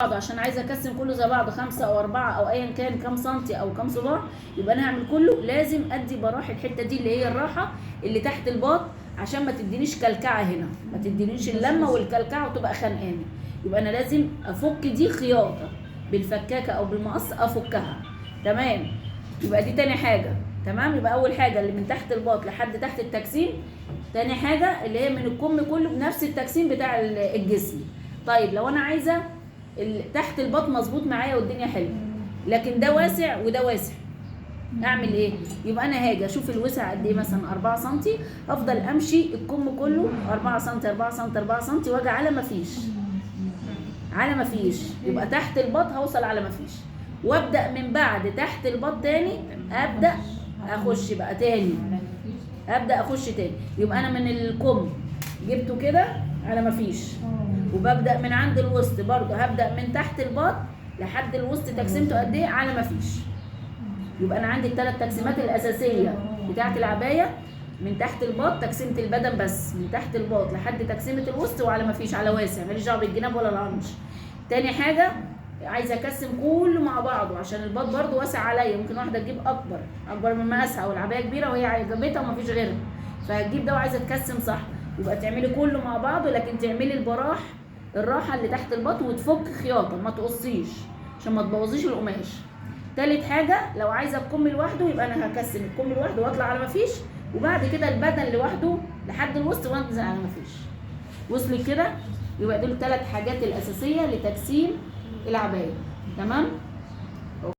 بعض عشان عايزه اكسم كله زي بعض 5 أو 4 او ايا كان كام سنتي او كام صباع، يبقى انا هعمل كله لازم ادي براح الحته دي اللي هي الراحه اللي تحت الباط عشان ما تدينيش كلكعه هنا، ما تدينيش اللمه والكلكعه وتبقى خانقاني. يبقى انا لازم افك دي خياطه بالفكاكه او بالمقص افكها. تمام، يبقى دي تاني حاجه. تمام، يبقى اول حاجه اللي من تحت الباط لحد تحت التجسيم، تاني حاجه اللي هي من الكم كله بنفس التجسيم بتاع الجسم. طيب لو انا عايزه تحت الباط مظبوط معايا والدنيا حلوه، لكن ده واسع وده واسع، اعمل ايه؟ يبقى انا هاجي اشوف الوسع قد ايه، مثلا 4 سم، افضل امشي الكم كله 4 سم 4 سم 4 سم واجي على ما فيش، على ما فيش، يبقى تحت الباط هوصل على ما فيش، وابدا من بعد تحت الباط تاني ابدا اخش بقى تاني، ابدا اخش تاني. يبقى انا من الكم جبته كده على ما فيش، وببدا من عند الوسط برضه هبدا من تحت الباط لحد الوسط تقسيمته قد ايه على ما فيش. يبقى انا عندي الثلاث تقسيمات الاساسيه بتاعه العبايه، من تحت الباط تقسيمه البدن بس، من تحت الباط لحد تقسيمه الوسط وعلى ما فيش، على واسع، ماليش دعوه بالجناب ولا العنش. تاني حاجه عايزه اقسم كله مع بعضه عشان الباط برضه واسع عليا، ممكن واحده تجيب اكبر من مقاسها والعبايه كبيره وهي جابتها وما فيش غيرها، فهتجيب ده وعايزه تقسم صح. يبقى تعملي كله مع بعضه، لكن تعملي البراح الراحه اللي تحت الباط وتفك خياطه، ما تقصيش عشان ما تبوظيش القماش. تالت حاجه لو عايزه الكم لوحده، يبقى انا هكسم الكم لوحده واطلع على ما فيش، وبعد كده البدن لوحده لحد الوسط وانزل على ما فيش. وصلت كده؟ يبقى دول 3 حاجات الاساسيه لتقسيم العبايه. تمام.